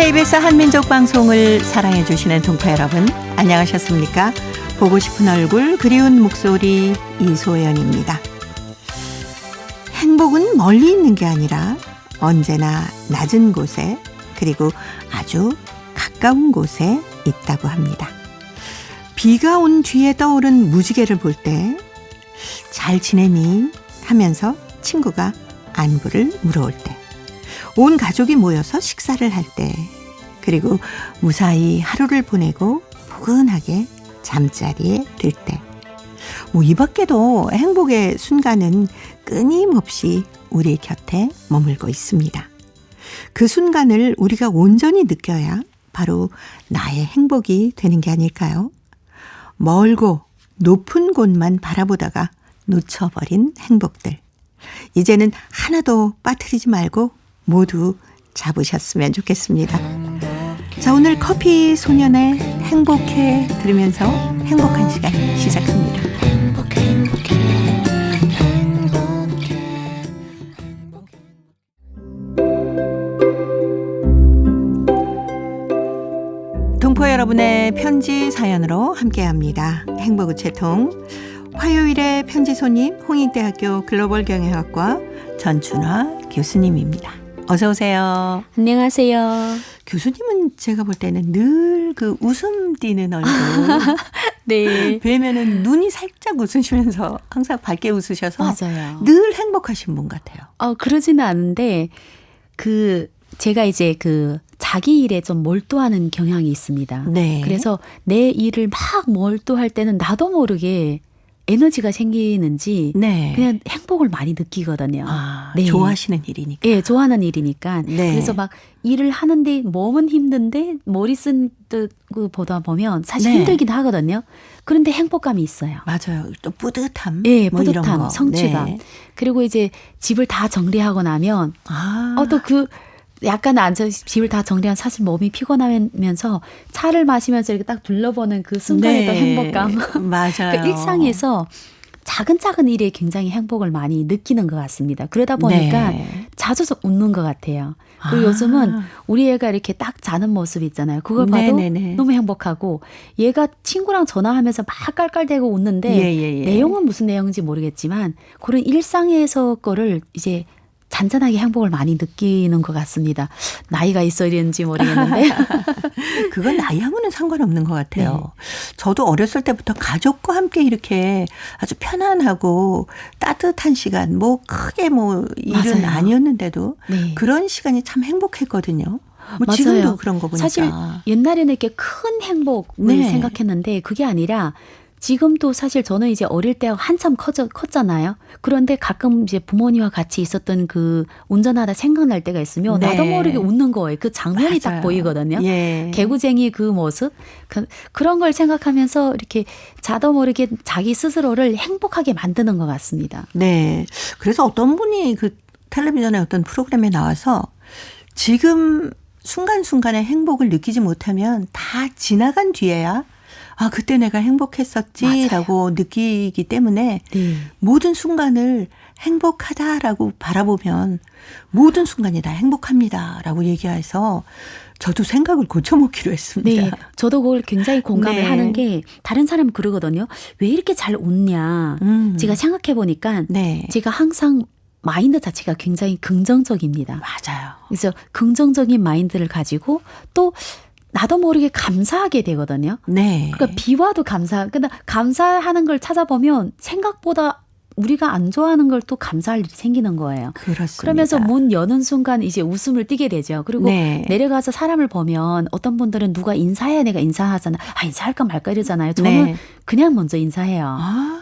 KBS 한민족 방송을 사랑해 주시는 동포 여러분, 안녕하셨습니까? 보고 싶은 얼굴, 그리운 목소리 이소연입니다. 행복은 멀리 있는 게 아니라 언제나 낮은 곳에, 그리고 아주 가까운 곳에 있다고 합니다. 비가 온 뒤에 떠오른 무지개를 볼 때 잘 지내니 하면서 친구가 안부를 물어올 때, 온 가족이 모여서 식사를 할 때, 그리고 무사히 하루를 보내고 포근하게 잠자리에 들 때, 이 밖에도 행복의 순간은 끊임없이 우리 곁에 머물고 있습니다. 그 순간을 우리가 온전히 느껴야 바로 나의 행복이 되는 게 아닐까요? 멀고 높은 곳만 바라보다가 놓쳐버린 행복들. 이제는 하나도 빠뜨리지 말고 모두 잡으셨으면 좋겠습니다. 자, 오늘 커피 소년의 행복해 들으면서 행복한 시간 시작합니다. 동포 여러분의 편지 사연으로 함께합니다. 행복우체통 화요일의 편지 손님, 홍익대학교 글로벌경영학과 전춘화 교수님입니다. 어서 오세요. 안녕하세요. 교수님은 제가 볼 때는 늘 그 웃음 띄는 얼굴. 네. 뵈면은 눈이 살짝 웃으시면서 항상 밝게 웃으셔서 맞아요. 늘 행복하신 분 같아요. 그러지는 않은데 제가 이제 자기 일에 좀 몰두하는 경향이 있습니다. 네. 그래서 내 일을 막 몰두할 때는 나도 모르게 에너지가 생기는지 네. 그냥 행복을 많이 느끼거든요. 네. 좋아하시는 일이니까. 예, 좋아하는 일이니까. 네. 그래서 막 일을 하는데 몸은 힘든데 머리 쓴 보다 보면 사실 네. 힘들긴 하거든요. 그런데 행복감이 있어요. 맞아요. 또 뿌듯함. 예, 뭐 이런 뿌듯함, 거. 성취감. 네. 그리고 이제 집을 다 정리하고 나면 또 약간 집을 다 정리한 사실 몸이 피곤하면서 차를 마시면서 이렇게 딱 둘러보는 그 순간의 또 행복감. 맞아요. 일상에서 작은 일에 굉장히 행복을 많이 느끼는 것 같습니다. 그러다 보니까 자주 웃는 것 같아요. 그리고 요즘은 우리 애가 이렇게 딱 자는 모습 있잖아요. 그걸 봐도 너무 행복하고, 얘가 친구랑 전화하면서 막 깔깔대고 웃는데 내용은 무슨 내용인지 모르겠지만 그런 일상에서 거를 이제 잔잔하게 행복을 많이 느끼는 것 같습니다. 나이가 있어야 되는지 모르겠는데. 그건 나이하고는 상관없는 것 같아요. 네. 저도 어렸을 때부터 가족과 함께 이렇게 아주 편안하고 따뜻한 시간, 크게 일은 맞아요. 아니었는데도 네. 그런 시간이 참 행복했거든요. 맞아요. 지금도 그런 거 보니까. 사실 옛날에는 이렇게 큰 행복을 생각했는데 그게 아니라 지금도 사실 저는 이제 어릴 때 한참 컸잖아요. 그런데 가끔 이제 부모님과 같이 있었던 운전하다 생각날 때가 있으면 나도 모르게 웃는 거예요. 그 장면이 딱 보이거든요. 예. 개구쟁이 그 모습. 그런 걸 생각하면서 이렇게 자도 모르게 자기 스스로를 행복하게 만드는 것 같습니다. 네. 그래서 어떤 분이 텔레비전의 어떤 프로그램에 나와서 지금 순간순간의 행복을 느끼지 못하면 다 지나간 뒤에야 그때 내가 행복했었지라고 느끼기 때문에 모든 순간을 행복하다라고 바라보면 모든 순간이 다 행복합니다라고 얘기해서 저도 생각을 고쳐먹기로 했습니다. 네, 저도 그걸 굉장히 공감을 하는 게, 다른 사람은 그러거든요. 왜 이렇게 잘 웃냐. 제가 생각해 보니까 제가 항상 마인드 자체가 굉장히 긍정적입니다. 맞아요. 그래서 긍정적인 마인드를 가지고 또 나도 모르게 감사하게 되거든요. 네. 그러니까 비와도 근데 감사하는 걸 찾아보면 생각보다 우리가 안 좋아하는 걸 또 감사할 일이 생기는 거예요. 그렇습니다. 그러면서 문 여는 순간 이제 웃음을 띠게 되죠. 그리고 내려가서 사람을 보면 어떤 분들은 누가 인사해야 내가 인사하잖아. 인사할까 말까 이러잖아요. 저는 그냥 먼저 인사해요.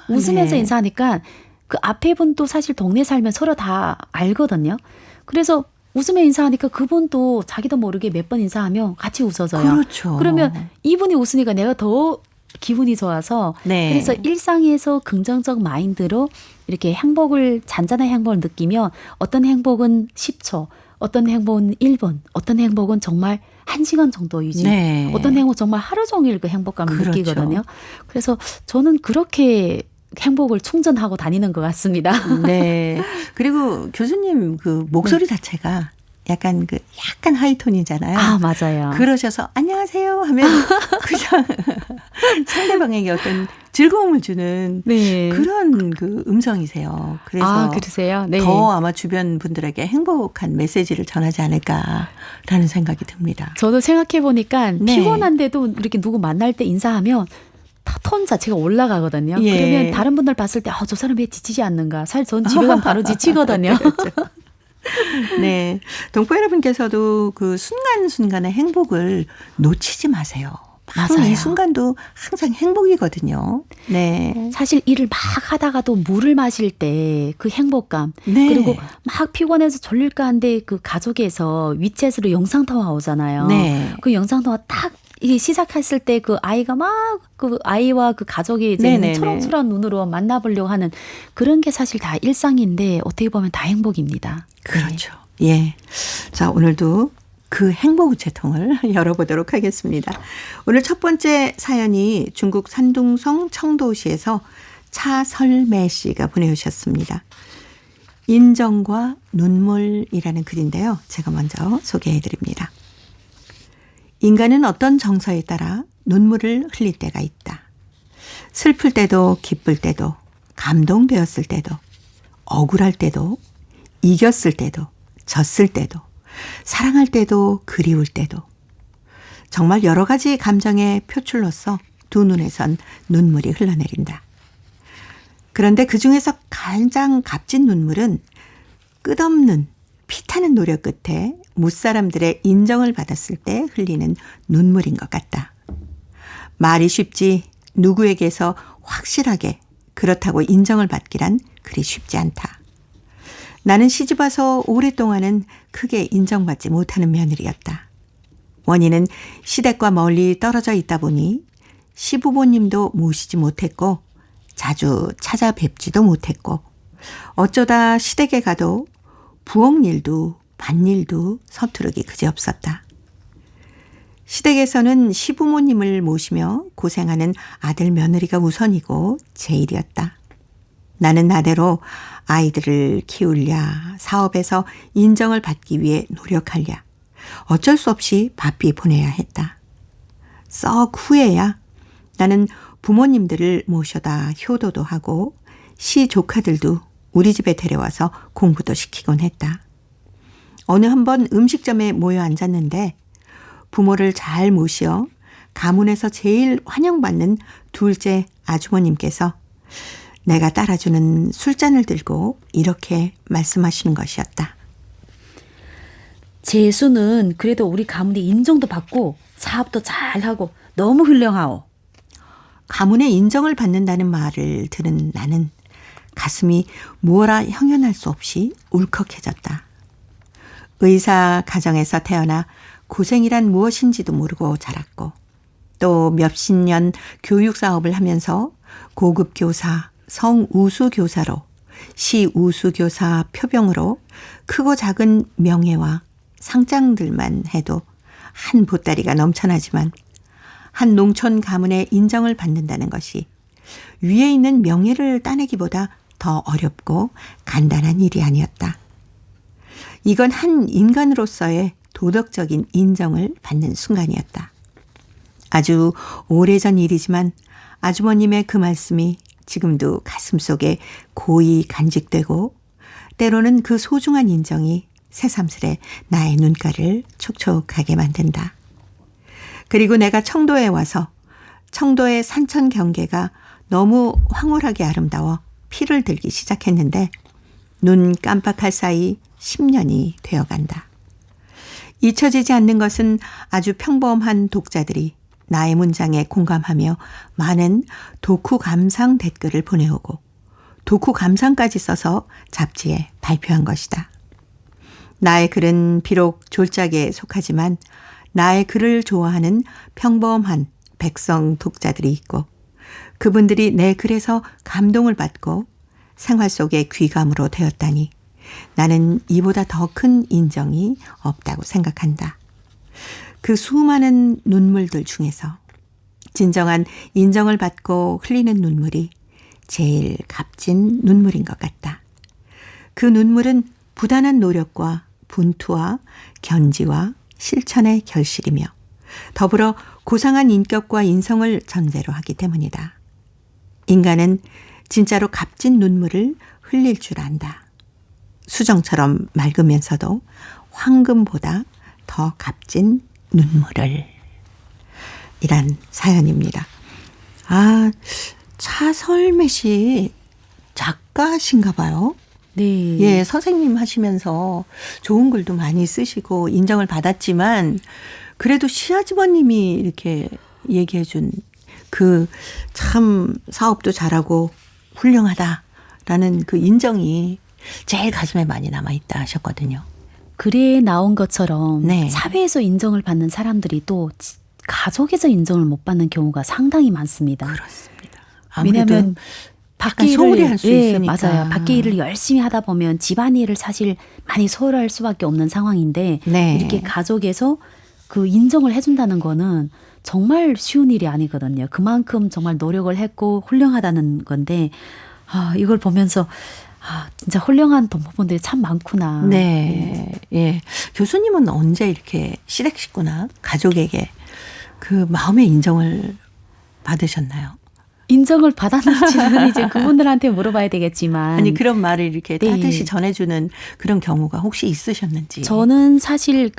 웃으면서 인사하니까 그 앞에 분도 사실 동네 살면 서로 다 알거든요. 그래서 웃으며 인사하니까 그분도 자기도 모르게 몇 번 인사하면 같이 웃어져요. 그렇죠. 그러면 이분이 웃으니까 내가 더 기분이 좋아서 그래서 일상에서 긍정적 마인드로 이렇게 잔잔한 행복을 느끼면 어떤 행복은 10초, 어떤 행복은 1분, 어떤 행복은 정말 1시간 정도 유지, 어떤 행복은 정말 하루 종일 그 행복감을 느끼거든요. 그래서 저는 그렇게 행복을 충전하고 다니는 것 같습니다. 네. 그리고 교수님 목소리 자체가 약간 약간 하이톤이잖아요. 아, 맞아요. 그러셔서 안녕하세요 하면 그냥 상대방에게 어떤 즐거움을 주는 네. 그런 음성이세요. 그래서 그러세요? 네. 더 아마 주변 분들에게 행복한 메시지를 전하지 않을까라는 생각이 듭니다. 저도 생각해 보니까 네. 피곤한데도 이렇게 누구 만날 때 인사하면 톤 자체가 올라가거든요. 예. 그러면 다른 분들 봤을 때 저 사람 왜 지치지 않는가. 사실 전 집에 가면 바로 지치거든요. 그렇죠. 네. 동포 여러분께서도 그 순간순간의 행복을 놓치지 마세요. 바로 맞아요. 이 순간도 항상 행복이거든요. 네. 사실 일을 막 하다가도 물을 마실 때 그 행복감. 네. 그리고 막 피곤해서 졸릴까 한데 그 가족에서 위챗으로 영상통화 오잖아요. 네. 그 영상통화 딱 이게 시작했을 때 그 아이가 막 그 아이와 그 가족이 이제 네네네. 초롱초롱한 눈으로 만나보려고 하는 그런 게 사실 다 일상인데 어떻게 보면 다 행복입니다. 그렇죠. 예. 자, 오늘도 그 행복 우체통을 열어보도록 하겠습니다. 오늘 첫 번째 사연이 중국 산둥성 청도시에서 차설매 씨가 보내주셨습니다. 인정과 눈물이라는 글인데요. 제가 먼저 소개해드립니다. 인간은 어떤 정서에 따라 눈물을 흘릴 때가 있다. 슬플 때도 기쁠 때도 감동되었을 때도 억울할 때도 이겼을 때도 졌을 때도 사랑할 때도 그리울 때도 정말 여러 가지 감정의 표출로서 두 눈에선 눈물이 흘러내린다. 그런데 그중에서 가장 값진 눈물은 끝없는 피타는 노력 끝에 무사람들의 인정을 받았을 때 흘리는 눈물인 것 같다. 말이 쉽지 누구에게서 확실하게 그렇다고 인정을 받기란 그리 쉽지 않다. 나는 시집와서 오랫동안은 크게 인정받지 못하는 며느리였다. 원인은 시댁과 멀리 떨어져 있다 보니 시부모님도 모시지 못했고 자주 찾아뵙지도 못했고 어쩌다 시댁에 가도 부엌 일도 밭일도 서투르기 그지없었다. 시댁에서는 시부모님을 모시며 고생하는 아들 며느리가 우선이고 제일이었다. 나는 나대로 아이들을 키우랴 사업에서 인정을 받기 위해 노력하랴 어쩔 수 없이 바삐 보내야 했다. 썩 후에야 나는 부모님들을 모셔다 효도도 하고 시 조카들도 우리 집에 데려와서 공부도 시키곤 했다. 어느 한번 음식점에 모여 앉았는데 부모를 잘 모시어 가문에서 제일 환영받는 둘째 아주머님께서 내가 따라주는 술잔을 들고 이렇게 말씀하시는 것이었다. 재수는 그래도 우리 가문에 인정도 받고 사업도 잘하고 너무 훌륭하오. 가문의 인정을 받는다는 말을 들은 나는 가슴이 무어라 형연할 수 없이 울컥해졌다. 의사 가정에서 태어나 고생이란 무엇인지도 모르고 자랐고 또 몇십 년 교육 사업을 하면서 고급 교사, 성우수 교사로 시우수 교사 표병으로 크고 작은 명예와 상장들만 해도 한 보따리가 넘쳐나지만 한 농촌 가문의 인정을 받는다는 것이 위에 있는 명예를 따내기보다 더 어렵고 간단한 일이 아니었다. 이건 한 인간으로서의 도덕적인 인정을 받는 순간이었다. 아주 오래전 일이지만 아주머님의 그 말씀이 지금도 가슴속에 고이 간직되고 때로는 그 소중한 인정이 새삼스레 나의 눈가를 촉촉하게 만든다. 그리고 내가 청도에 와서 청도의 산천 경계가 너무 황홀하게 아름다워 피를 들기 시작했는데 눈 깜빡할 사이 10년이 되어간다. 잊혀지지 않는 것은 아주 평범한 독자들이 나의 문장에 공감하며 많은 독후 감상 댓글을 보내오고 독후 감상까지 써서 잡지에 발표한 것이다. 나의 글은 비록 졸작에 속하지만 나의 글을 좋아하는 평범한 백성 독자들이 있고 그분들이 내 글에서 감동을 받고 생활 속의 귀감으로 되었다니 나는 이보다 더 큰 인정이 없다고 생각한다. 그 수많은 눈물들 중에서 진정한 인정을 받고 흘리는 눈물이 제일 값진 눈물인 것 같다. 그 눈물은 부단한 노력과 분투와 견지와 실천의 결실이며 더불어 고상한 인격과 인성을 전제로 하기 때문이다. 인간은 진짜로 값진 눈물을 흘릴 줄 안다. 수정처럼 맑으면서도 황금보다 더 값진 눈물을. 이란 사연입니다. 아, 차설매 씨 작가신가 봐요. 네. 예, 선생님 하시면서 좋은 글도 많이 쓰시고 인정을 받았지만 그래도 시아주버님이 이렇게 얘기해 준 그 참 사업도 잘하고 훌륭하다라는 그 인정이 제일 가슴에 많이 남아있다 하셨거든요. 글에 나온 것처럼 네. 사회에서 인정을 받는 사람들이 또 가족에서 인정을 못 받는 경우가 상당히 많습니다. 그렇습니다. 아무래도 왜냐하면 약간 소홀히 할 수 있으니까. 맞아요. 밖에 일을 열심히 하다 보면 집안일을 사실 많이 소홀할 수밖에 없는 상황인데 네. 이렇게 가족에서 그 인정을 해준다는 거는 정말 쉬운 일이 아니거든요. 그만큼 정말 노력을 했고 훌륭하다는 건데 이걸 보면서 진짜 훌륭한 동포분들이 참 많구나. 네. 예. 교수님은 언제 이렇게 시댁 식구나 가족에게 그 마음의 인정을 받으셨나요? 인정을 받았는지는 이제 그분들한테 물어봐야 되겠지만. 아니, 그런 말을 이렇게 네. 따뜻이 전해주는 그런 경우가 혹시 있으셨는지. 저는 사실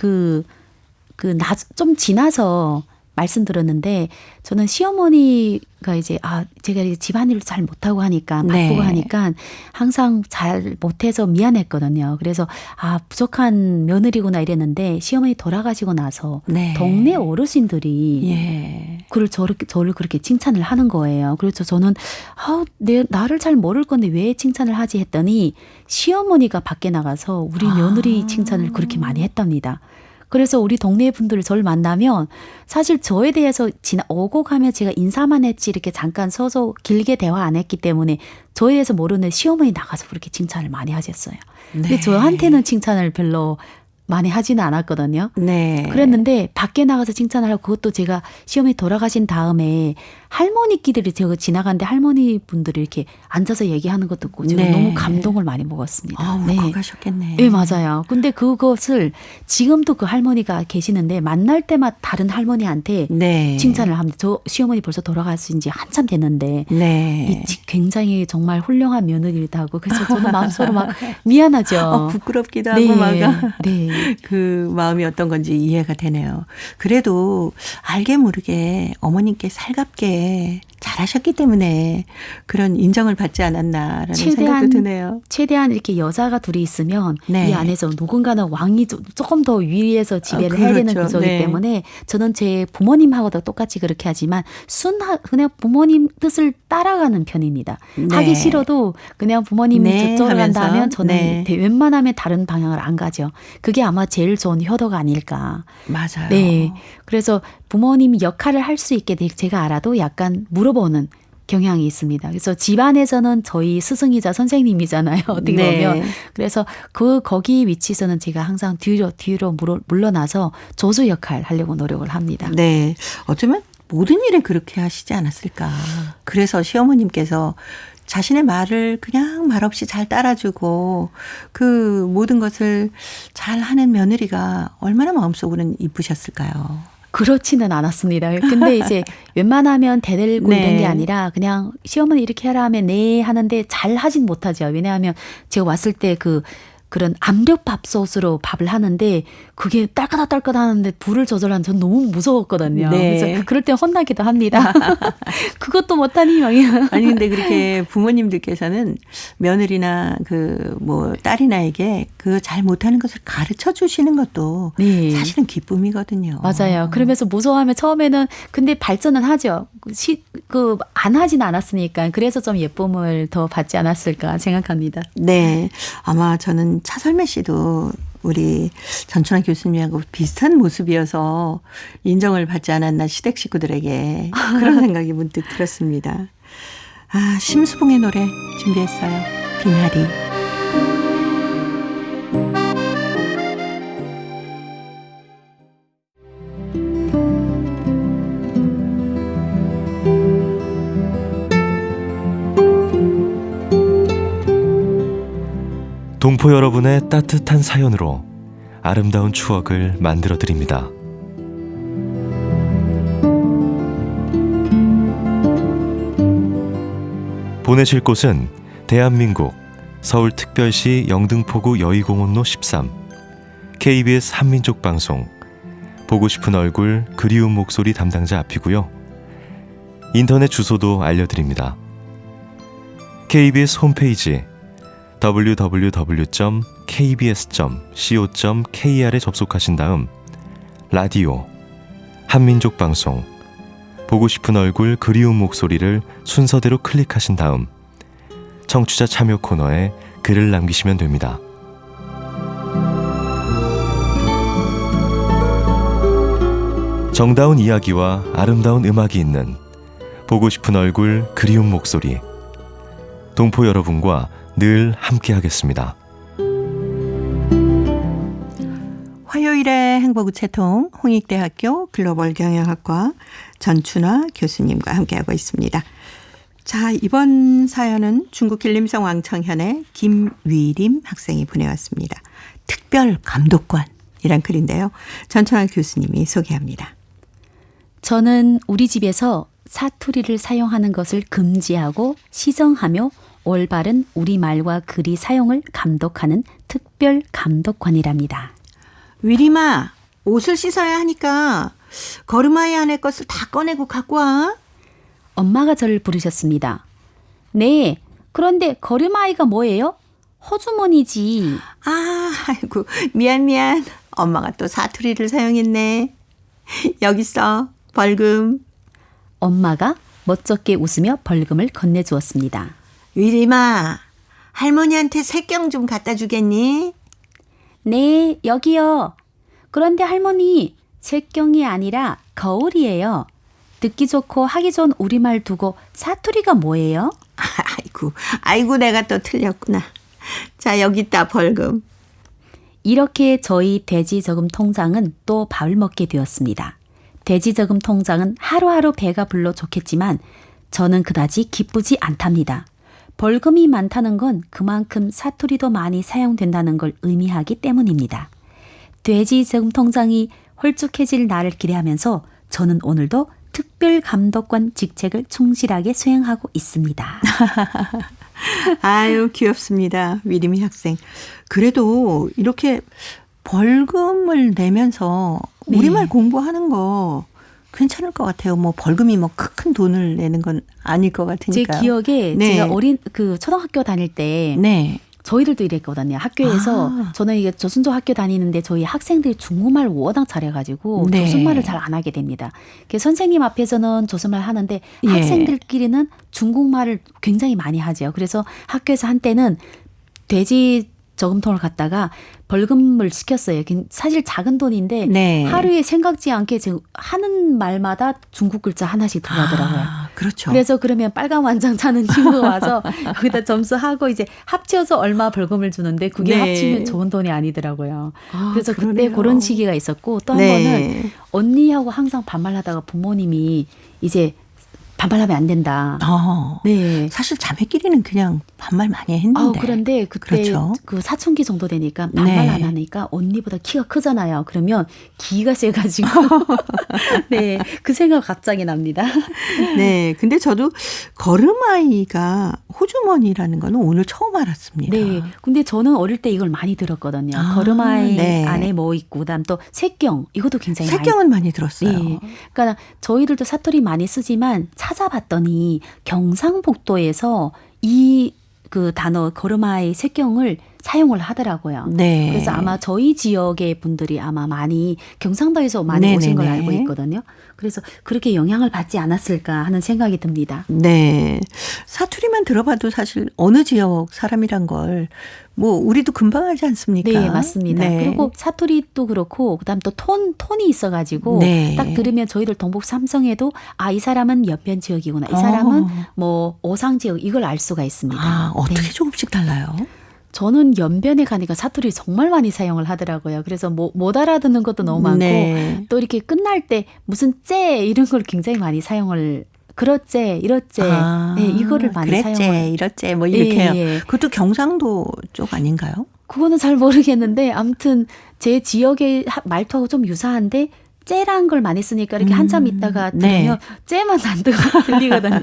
좀 지나서 말씀드렸는데 저는 시어머니가 이제 제가 이제 집안일을 잘 못하고 하니까 바쁘고 네. 하니까 항상 잘 못해서 미안했거든요. 그래서 부족한 며느리구나 이랬는데 시어머니 돌아가시고 나서 네. 동네 어르신들이 예. 저를 그렇게 칭찬을 하는 거예요. 그래서 저는 나를 잘 모를 건데 왜 칭찬을 하지 했더니 시어머니가 밖에 나가서 우리 며느리 칭찬을 그렇게 많이 했답니다. 그래서 우리 동네 분들을 저를 만나면 사실 저에 대해서 오고 가면 제가 인사만 했지 이렇게 잠깐 서서 길게 대화 안 했기 때문에 저에 대해서 모르는 시어머니 나가서 그렇게 칭찬을 많이 하셨어요. 근데 네. 저한테는 칭찬을 별로 많이 하지는 않았거든요. 네. 그랬는데 밖에 나가서 칭찬을 하고 그것도 제가 시어머니 돌아가신 다음에 할머니끼들이 제가 지나가는데 할머니 분들이 이렇게 앉아서 얘기하는 것도 있고 제가 네. 너무 감동을 많이 먹었습니다. 울컥하셨겠네. 네, 맞아요. 근데 그것을 지금도 그 할머니가 계시는데 만날 때마다 다른 할머니한테 네. 칭찬을 합니다. 저 시어머니 벌써 돌아가신 지 한참 됐는데 네. 굉장히 정말 훌륭한 며느리다고 그래서 저는 마음속으로 막 미안하죠. 부끄럽기도 하고 네. 그 마음이 어떤 건지 이해가 되네요. 그래도 알게 모르게 어머님께 살갑게 잘하셨기 때문에 그런 인정을 받지 않았나라는 생각도 드네요. 최대한 이렇게 여자가 둘이 있으면 네. 이 안에서 누군가는 왕이 조금 더 위에서 지배를 해야 되는 그렇죠. 구조이기 네. 때문에 저는 제 부모님하고도 똑같이 그렇게 하지만 그냥 부모님 뜻을 따라가는 편입니다. 네. 하기 싫어도 그냥 부모님이 네, 저쪽으로 하면서. 간다 하면 저는 네. 웬만하면 다른 방향을 안 가죠. 그게 아마 제일 좋은 효도가 아닐까. 맞아요. 네. 그래서 부모님이 역할을 할 수 있게 제가 알아도 약간 물어보는 경향이 있습니다. 그래서 집안에서는 저희 스승이자 선생님이잖아요. 어떻게 네. 보면. 그래서 거기 위치에서는 제가 항상 뒤로 물러나서 조수 역할 하려고 노력을 합니다. 네. 어쩌면 모든 일에 그렇게 하시지 않았을까. 그래서 시어머님께서 자신의 말을 그냥 말없이 잘 따라주고 그 모든 것을 잘하는 며느리가 얼마나 마음속으로는 이쁘셨을까요. 그렇지는 않았습니다. 근데 이제 웬만하면 대들고 네. 이런 게 아니라 그냥 시어머니 이렇게 하라 하면 네 하는데 잘 하진 못하죠. 왜냐하면 제가 왔을 때 그런 압력밥솥으로 밥을 하는데 그게 딸까닥 하는데 불을 조절하는 전 너무 무서웠거든요. 네. 그래서 그럴 때 혼나기도 합니다. 그것도 못하니 막. 아니 근데 그렇게 부모님들께서는 며느리나 딸이나에게 그 잘 못하는 것을 가르쳐 주시는 것도 네. 사실은 기쁨이거든요. 맞아요. 그러면서 무서워하면 처음에는 근데 발전은 하죠. 안 하진 않았으니까 그래서 좀 예쁨을 더 받지 않았을까 생각합니다. 네. 아마 저는 차설매 씨도 우리 전춘환 교수님하고 비슷한 모습이어서 인정을 받지 않았나 시댁 식구들에게 그런 생각이 문득 들었습니다. 심수봉의 노래 준비했어요. 비나리. 동포 여러분의 따뜻한 사연으로 아름다운 추억을 만들어 드립니다. 보내실 곳은 대한민국 서울특별시 영등포구 여의공원로 13 KBS 한민족방송 보고 싶은 얼굴 그리운 목소리 담당자 앞이고요. 인터넷 주소도 알려드립니다. KBS 홈페이지 www.kbs.co.kr에 접속하신 다음 라디오 한민족방송 보고 싶은 얼굴 그리운 목소리를 순서대로 클릭하신 다음 청취자 참여 코너에 글을 남기시면 됩니다. 정다운 이야기와 아름다운 음악이 있는 보고 싶은 얼굴 그리운 목소리 동포 여러분과 늘 함께하겠습니다. 화요일의 행복우체통 홍익대학교 글로벌 경영학과 전춘화 교수님과 함께하고 있습니다. 자, 이번 사연은 중국 길림성 왕청현의 김위림 학생이 보내왔습니다. 특별 감독관이란 글인데요. 전춘화 교수님이 소개합니다. 저는 우리 집에서 사투리를 사용하는 것을 금지하고 시정하며 올바른 우리말과 글의 사용을 감독하는 특별 감독관이랍니다. 위림아, 옷을 씻어야 하니까 거름아이 안에 것을 다 꺼내고 갖고 와. 엄마가 저를 부르셨습니다. 네, 그런데 거름아이가 뭐예요? 호주머니지. 아이고, 미안. 엄마가 또 사투리를 사용했네. 여기 있어, 벌금. 엄마가 멋쩍게 웃으며 벌금을 건네주었습니다. 위림아, 할머니한테 색경 좀 갖다 주겠니? 네, 여기요. 그런데 할머니, 색경이 아니라 거울이에요. 듣기 좋고 하기 좋은 우리말 두고 사투리가 뭐예요? 아이고, 내가 또 틀렸구나. 자, 여기 있다, 벌금. 이렇게 저희 돼지저금 통장은 또 밥을 먹게 되었습니다. 돼지저금 통장은 하루하루 배가 불러 좋겠지만 저는 그다지 기쁘지 않답니다. 벌금이 많다는 건 그만큼 사투리도 많이 사용된다는 걸 의미하기 때문입니다. 돼지저금 통장이 홀쭉해질 날을 기대하면서 저는 오늘도 특별 감독관 직책을 충실하게 수행하고 있습니다. 아유, 귀엽습니다. 위림이 학생. 그래도 이렇게 벌금을 내면서 우리말 공부하는 거 괜찮을 것 같아요. 뭐 벌금이 뭐 큰 돈을 내는 건 아닐 것 같으니까요. 제 기억에 제가 초등학교 다닐 때 저희들도 이랬거든요. 학교에서 저는 이게 조선조 학교 다니는데 저희 학생들이 중국말 워낙 잘해가지고 조선말을 잘 안 하게 됩니다. 선생님 앞에서는 조선말 하는데 학생들끼리는 중국말을 굉장히 많이 하죠. 그래서 학교에서 한때는 돼지 저금통을 갖다가 벌금을 시켰어요. 사실 작은 돈인데 하루에 생각지 않게 지금 하는 말마다 중국 글자 하나씩 들어가더라고요. 그렇죠. 그래서 그러면 빨간 완장 차는 친구가 와서 거기다 점수하고 이제 합쳐서 얼마 벌금을 주는데 그게 합치면 좋은 돈이 아니더라고요. 그래서 그때 그런 시기가 있었고 또 한 번은 언니하고 항상 반말하다가 부모님이 이제 반말하면 안 된다. 사실 자매끼리는 그냥 반말 많이 했는데. 그런데 그때 그 사춘기 정도 되니까 반말 안 하니까 언니보다 키가 크잖아요. 그러면 기가 세가지고 그 생각 갑자기 납니다. 근데 저도 거름아이가 호주머니라는 거는 오늘 처음 알았습니다. 근데 저는 어릴 때 이걸 많이 들었거든요. 거름아이 안에 뭐 있고 그다음 또 색경 이것도 굉장히 색경은 많이 들었어요. 그러니까 저희들도 사투리 많이 쓰지만 찾아봤더니 경상북도에서 그 단어 거름아이 색경을 사용을 하더라고요. 그래서 아마 저희 지역의 분들이 아마 많이 경상도에서 많이 오신 걸 알고 있거든요. 그래서 그렇게 영향을 받지 않았을까 하는 생각이 듭니다. 사투리만 들어봐도 사실 어느 지역 사람이란 걸 뭐 우리도 금방 알지 않습니까? 네, 맞습니다. 그리고 사투리도 그렇고 그다음 또 톤이 있어가지고 딱 들으면 저희들 동북 삼성에도 이 사람은 옆변 지역이구나. 이 사람은 뭐 오상 지역 이걸 알 수가 있습니다. 어떻게 조금씩 달라요? 저는 연변에 가니까 사투리 정말 많이 사용을 하더라고요. 그래서 못 알아듣는 것도 너무 많고 또 이렇게 끝날 때 무슨 째 이런 걸 굉장히 많이 사용을 그렇제, 이렇제, 이거를 많이 그랬제, 사용을. 이렇제 뭐 이렇게요. 그것도 경상도 쪽 아닌가요? 그거는 잘 모르겠는데 아무튼 제 지역의 말투하고 좀 유사한데 째란 걸 많이 쓰니까 이렇게 한참 있다가 들으면 째만 잔뜩 들리거든요.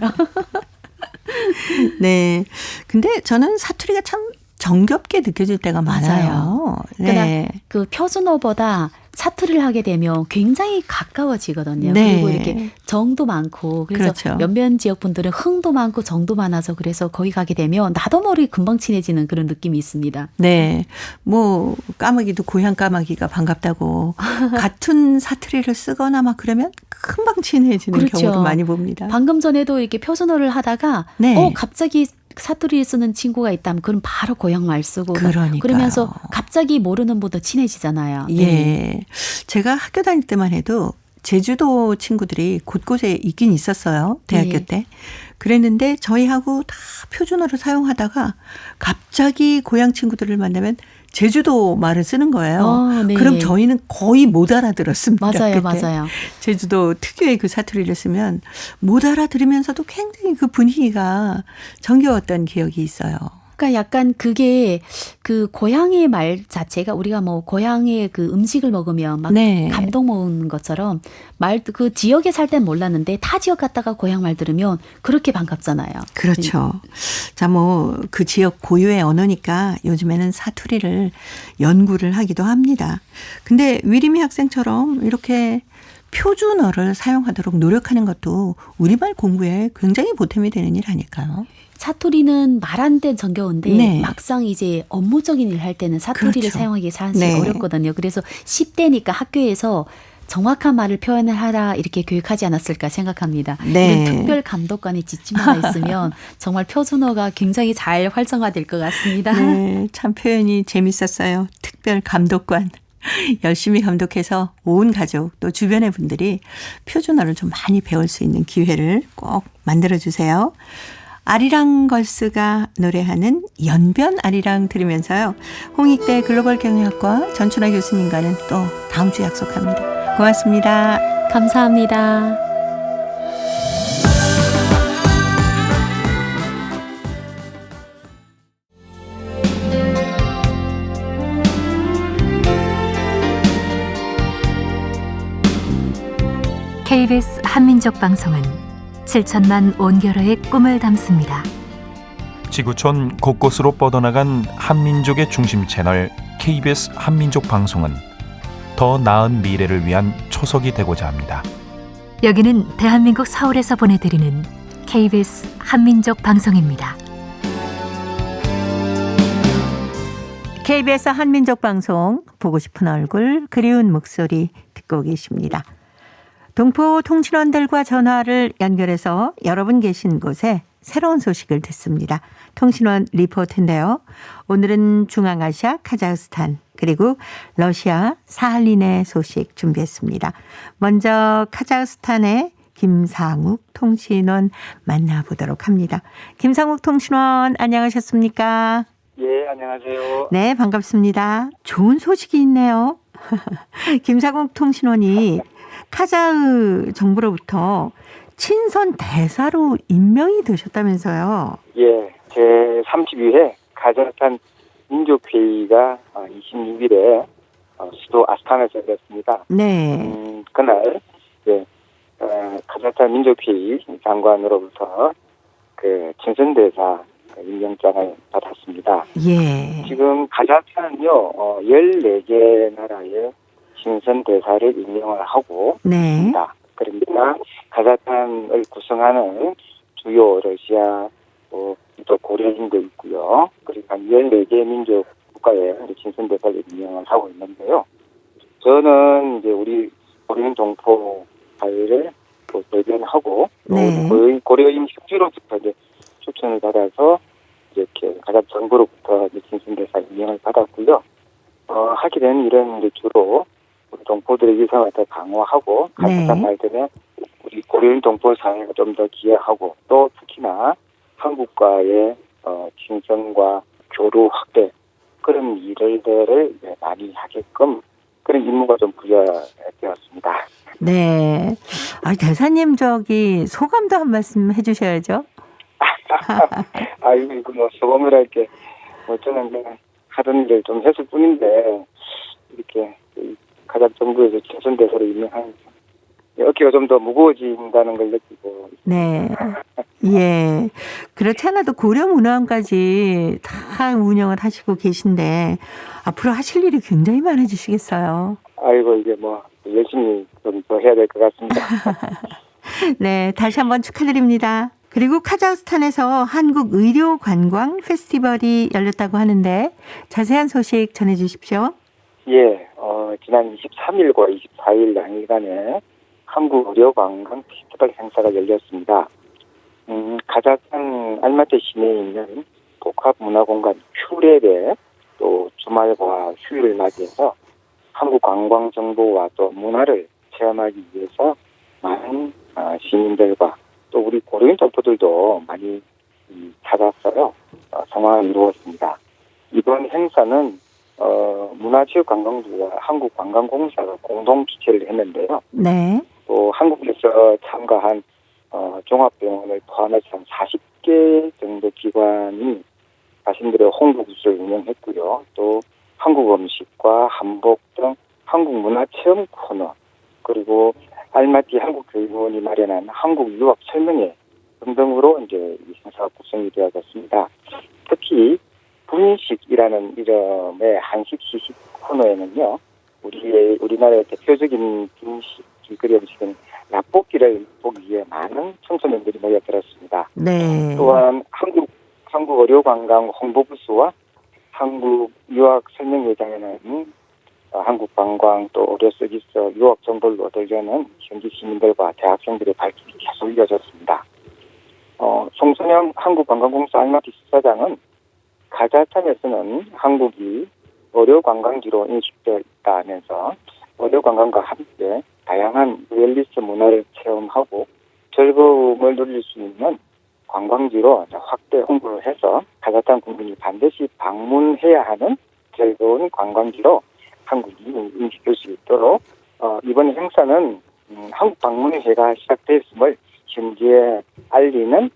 네. 근데 저는 사투리가 참 정겹게 느껴질 때가 많아요. 그러니까 그 표준어보다 사투리를 하게 되면 굉장히 가까워지거든요. 네. 그리고 이렇게 정도 많고 그래서 그렇죠. 몇몇 지역 분들은 흥도 많고 정도 많아서 그래서 거기 가게 되면 나도 모르게 금방 친해지는 그런 느낌이 있습니다. 네. 뭐 까마귀도 고향 까마귀가 반갑다고 같은 사투리를 쓰거나 막 그러면 금방 친해지는 그렇죠. 경우도 많이 봅니다. 방금 전에도 이렇게 표준어를 하다가 네. 갑자기 사투리를 쓰는 친구가 있다면 그럼 바로 고향 말 쓰고 그러니까요. 그러면서 갑자기 모르는 분도 친해지잖아요. 예. 제가 학교 다닐 때만 해도 제주도 친구들이 곳곳에 있긴 있었어요. 대학교 네. 때. 그랬는데 저희하고 다 표준어를 사용하다가 갑자기 고향 친구들을 만나면 제주도 말을 쓰는 거예요. 네. 그럼 저희는 거의 못 알아들었습니다. 맞아요. 그때. 맞아요. 제주도 특유의 그 사투리를 쓰면 못 알아들으면서도 굉장히 그 분위기가 정겨웠던 기억이 있어요. 그러니까 약간 그게 그 고향의 말 자체가 우리가 뭐 고향의 그 음식을 먹으면 막 네. 감동 먹는 것처럼 말 그 지역에 살 땐 몰랐는데 타 지역 갔다가 고향 말 들으면 그렇게 반갑잖아요. 그렇죠. 자, 뭐 그 지역 고유의 언어니까 요즘에는 사투리를 연구를 하기도 합니다. 근데 위리미 학생처럼 이렇게 표준어를 사용하도록 노력하는 것도 우리말 공부에 굉장히 보탬이 되는 일 아닐까요? 사투리는 말한 때 정겨운데 네. 막상 이제 업무적인 일 할 때는 사투리를 그렇죠. 사용하기 사실 네. 어렵거든요. 그래서 10대니까 학교에서 정확한 말을 표현을 하라 이렇게 교육하지 않았을까 생각합니다. 네. 이런 특별 감독관의 지침만 있으면 정말 표준어가 굉장히 잘 활성화될 것 같습니다. 네, 참 표현이 재밌었어요. 특별 감독관. 열심히 감독해서 온 가족 또 주변의 분들이 표준어를 좀 많이 배울 수 있는 기회를 꼭 만들어주세요. 아리랑 걸스가 노래하는 연변 아리랑 들으면서요. 홍익대 글로벌 경영학과 전춘아 교수님과는 또 다음 주 약속합니다. 고맙습니다. 감사합니다. KBS 한민족 방송은 7천만 온결어의 꿈을 담습니다. 지구촌 곳곳으로 뻗어나간 한민족의 중심 채널 KBS 한민족 방송은 더 나은 미래를 위한 초석이 되고자 합니다. 여기는 대한민국 서울에서 보내드리는 KBS 한민족 방송입니다. KBS 한민족 방송 보고 싶은 얼굴 그리운 목소리 듣고 계십니다. 동포 통신원들과 전화를 연결해서 여러분 계신 곳에 새로운 소식을 듣습니다. 통신원 리포트인데요. 오늘은 중앙아시아 카자흐스탄 그리고 러시아 사할린의 소식 준비했습니다. 먼저 카자흐스탄의 김상욱 통신원 만나보도록 합니다. 김상욱 통신원 안녕하셨습니까? 예, 안녕하세요. 네, 반갑습니다. 좋은 소식이 있네요. 김상욱 통신원이 카자흐 정부로부터 친선 대사로 임명이 되셨다면서요. 예, 제 32회 카자흐스탄 민족회의가 26일에 수도 아스타나에서 열렸습니다. 네. 그날 카자흐스탄 민족회의 장관으로부터 그 친선 대사 임명장을 받았습니다. 예. 지금 카자흐스탄은요 14개 나라의 친선 대사를 임명을 하고 네. 있습니다. 그러니까 카자흐스탄을 구성하는 주요 러시아 또 고려인도 있고요. 그러니까 14개 민족 국가의 친선 대사를 임명을 하고 있는데요. 저는 이제 우리 고려인 동포 사회를 또 대변하고 네. 고려인 협주로부터 이제 추천을 받아서 이렇게 카자흐 정부로부터 이제 친선 대사 임명을 받았고요. 하게 된 일은 이제 주로 우리 동포들의 위상을 더 강화하고 카자흐스탄 네. 말들은 우리 고려인 동포 사회가 좀 더 기여하고 또 특히나 한국과의 친선과 교류 확대 그런 일들을 많이 하게끔 그런 임무가 좀 부여되었습니다. 네. 아, 대사님 소감도 한 말씀 해주셔야죠. 이거 뭐 소감을 할게 저는 하던 일을 좀 했을 뿐인데 이렇게 가작 정부에서 친선대사로 임명하면서 어깨가 좀 더 무거워진다는 걸 느끼고 네. 예. 그렇지 않아도 고려문화원까지 다 운영을 하시고 계신데 앞으로 하실 일이 굉장히 많아지시겠어요. 아이고 이제 뭐 열심히 좀 더 해야 될 것 같습니다. 네, 다시 한번 축하드립니다. 그리고 카자흐스탄에서 한국 의료 관광 페스티벌이 열렸다고 하는데 자세한 소식 전해 주십시오. 예, 지난 23일과 24일 양일간에 한국 의료관광 페스티벌 행사가 열렸습니다. 카자흐스탄 알마티 시내에 있는 복합문화공간 큐랩에 또 주말과 휴일을 맞이해서 한국 관광정보와 또 문화를 체험하기 위해서 많은 시민들과 또 우리 고려인 동포들도 많이 찾았어요. 성황을 이루었습니다. 이번 행사는 문화체육관광부와 한국관광공사가 공동 주최를 했는데요. 네. 또 한국에서 참가한 종합병원을 포함해서 한 40개 정도 기관이 자신들의 홍보 부스를 운영했고요. 또 한국 음식과 한복 등 한국 문화 체험 코너 그리고 알마티 한국교육원이 마련한 한국 유학 설명회 등등으로 이제 이 행사가 구성이 되어졌습니다. 특히 분식이라는 이름의 한식 시식 코너에는요, 우리나라의 대표적인 분식 길거리 음식인 라볶이를 보기 위해 많은 청소년들이 모여들었습니다. 네. 또한 한국 의료관광 홍보부스와 한국 유학 설명회장에는 한국 관광 또 의료 서비스 유학 정보를 얻으려는 현지 시민들과 대학생들의 발길이 계속 이어졌습니다. 송선영 한국관광공사 알마티 수사장은 카자흐스탄에서는 한국이 의료관광지로 인식되어 있다면서 의료관광과 함께 다양한 웰리스 문화를 체험하고 즐거움을 누릴 수 있는 관광지로 확대 홍보를 해서 카자흐스탄 국민이 반드시 방문해야 하는 즐거운 관광지로 한국이 인식될 수 있도록 이번 행사는 한국 방문회가 시작됐음을 현지에 알리는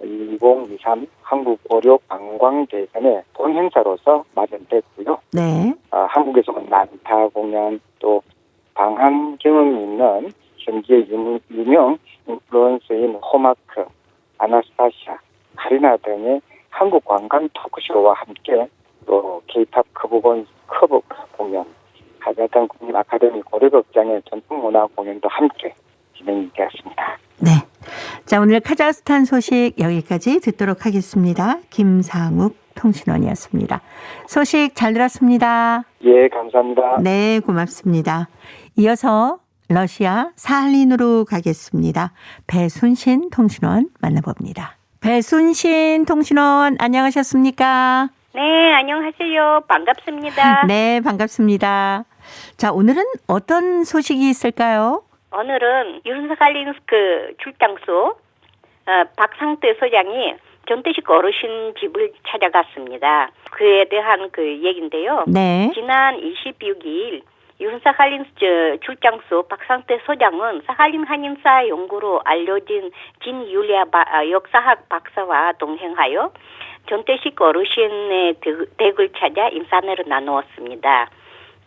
2023 한국 의료 관광 대전의 본 행사로서 마련됐고요. 네. 한국에서는 난타 공연 또 방한 경험이 있는 현지의 유명 인플루언서인 호마크, 아나스타시아, 카리나 등의 한국 관광 토크쇼와 함께 또 K-팝 커버 공연, 카자흐스탄 국민 아카데미 고려극장의 전통문화 공연도 함께 진행이 되었습니다. 네. 자, 오늘 카자흐스탄 소식 여기까지 듣도록 하겠습니다. 김상욱 통신원이었습니다. 소식 잘 들었습니다. 예, 감사합니다. 네, 고맙습니다. 이어서 러시아 사할린으로 가겠습니다. 배순신 통신원 만나봅니다. 배순신 통신원 안녕하셨습니까? 네, 안녕하세요. 반갑습니다. 네, 반갑습니다. 자, 오늘은 어떤 소식이 있을까요? 오늘은 유른사칼린스크 출장소 박상태 소장이 전태식 어르신 집을 찾아갔습니다. 그에 대한 그 얘기인데요. 네. 지난 26일 유른사칼린스크 출장소 박상태 소장은 사할린 한인사 연구로 알려진 진율리아 역사학 박사와 동행하여 전태식 어르신의 댁을 찾아 인사를 나누었습니다.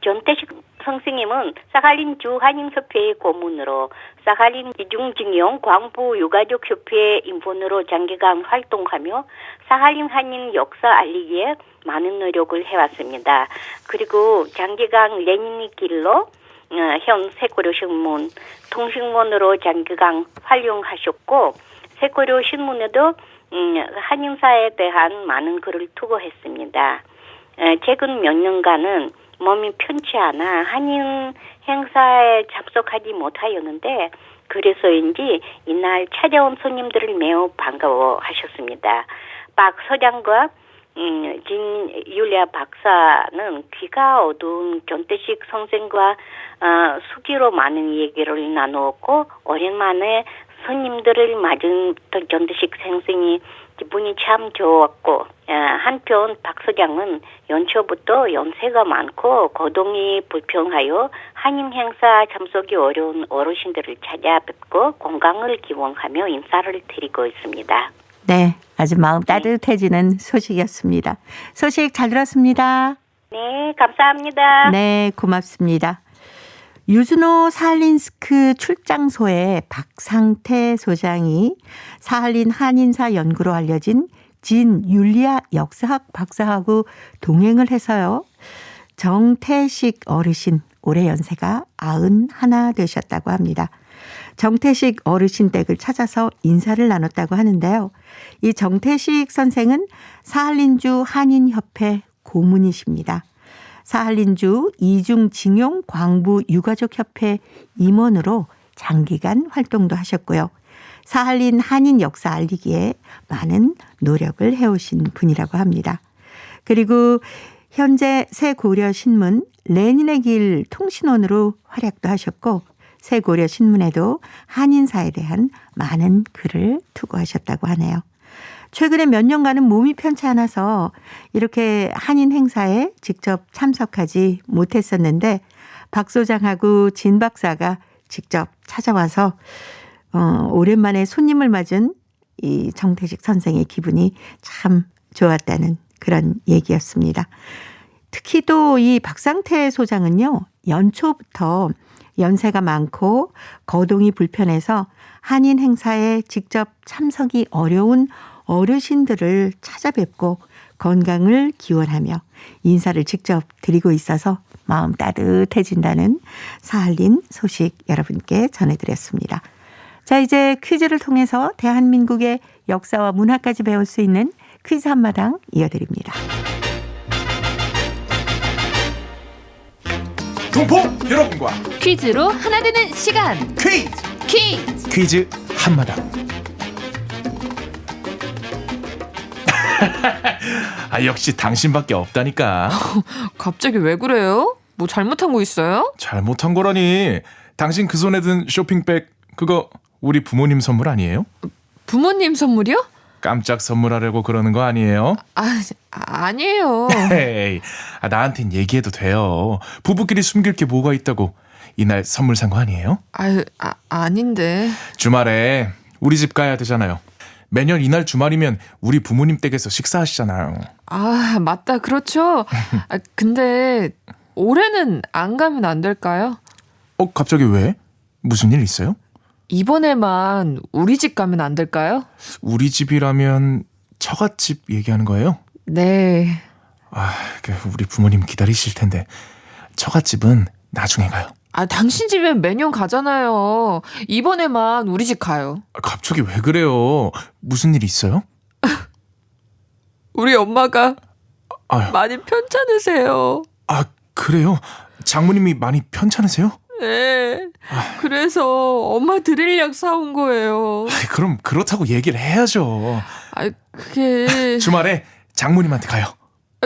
전태식 선생님은 사할린 주한인협회의 고문으로 사할린 이중징용 광부 유가족협회의 인본으로 장기간 활동하며 사할린 한인 역사 알리기에 많은 노력을 해왔습니다. 그리고 장기간 레닌의 길로 현 새고려신문 통신원으로 장기간 활용하셨고 새고려 신문에도 한인사에 대한 많은 글을 투고했습니다. 최근 몇 년간은 몸이 편치 않아 한인 행사에 참석하지 못하였는데 그래서인지 이날 찾아온 손님들을 매우 반가워하셨습니다. 박 소장과 진율리아 박사는 귀가 어두운 전태식 선생과 수기로 많은 얘기를 나누었고 오랜만에 손님들을 맞은 전태식 선생이 기분이 참 좋았고 한편 박 소장은 연초부터 연세가 많고 거동이 불편하여 한인 행사 참석이 어려운 어르신들을 찾아뵙고 건강을 기원하며 인사를 드리고 있습니다. 네, 아주 마음 따뜻해지는 소식이었습니다. 소식 잘 들었습니다. 네, 감사합니다. 네, 고맙습니다. 유즈노 사할린스크 출장소의 박상태 소장이 사할린 한인사 연구로 알려진 진 율리아 역사학 박사하고 동행을 해서요. 정태식 어르신 올해 연세가 91 되셨다고 합니다. 정태식 어르신 댁을 찾아서 인사를 나눴다고 하는데요. 이 정태식 선생은 사할린주 한인협회 고문이십니다. 사할린주 이중징용 광부 유가족협회 임원으로 장기간 활동도 하셨고요. 사할린 한인 역사 알리기에 많은 노력을 해오신 분이라고 합니다. 그리고 현재 새고려신문 레닌의 길 통신원으로 활약도 하셨고 새고려신문에도 한인사에 대한 많은 글을 투고하셨다고 하네요. 최근에 몇 년간은 몸이 편치 않아서 이렇게 한인 행사에 직접 참석하지 못했었는데 박 소장하고 진 박사가 직접 찾아와서 오랜만에 손님을 맞은 이 정태식 선생의 기분이 참 좋았다는 그런 얘기였습니다. 특히 또 이 박상태 소장은요. 연초부터 연세가 많고 거동이 불편해서 한인 행사에 직접 참석이 어려운 어르신들을 찾아뵙고 건강을 기원하며 인사를 직접 드리고 있어서 마음 따뜻해진다는 사할린 소식 여러분께 전해드렸습니다. 자, 이제 퀴즈를 통해서 대한민국의 역사와 문화까지 배울 수 있는 퀴즈 한마당 이어드립니다. 동포 여러분과 퀴즈로 하나 되는 시간. 퀴즈 한마당. 역시 당신밖에 없다니까. 갑자기 왜 그래요? 뭐 잘못한 거 있어요? 잘못한 거라니. 당신 그 손에 든 쇼핑백 그거 우리 부모님 선물 아니에요? 부모님 선물이요? 깜짝 선물하려고 그러는 거 아니에요? 아니에요. 헤이, 나한텐 얘기해도 돼요. 부부끼리 숨길 게 뭐가 있다고. 이날 선물 산 거 아니에요? 아닌데. 주말에 우리 집 가야 되잖아요. 매년 이날 주말이면 우리 부모님 댁에서 식사하시잖아요. 맞다. 그렇죠. 근데 올해는 안 가면 안 될까요? 갑자기 왜? 무슨 일 있어요? 이번에만 우리 집 가면 안 될까요? 우리 집이라면 처갓집 얘기하는 거예요? 네. 우리 부모님 기다리실 텐데 처갓집은 나중에 가요. 당신 집엔 매년 가잖아요. 이번에만 우리 집 가요. 갑자기 왜 그래요? 무슨 일 있어요? 우리 엄마가 아유. 많이 편찮으세요. 그래요? 장모님이 많이 편찮으세요? 네. 그래서 엄마 드릴 약 사온 거예요. 그럼 그렇다고 얘기를 해야죠. 그게... 주말에 장모님한테 가요.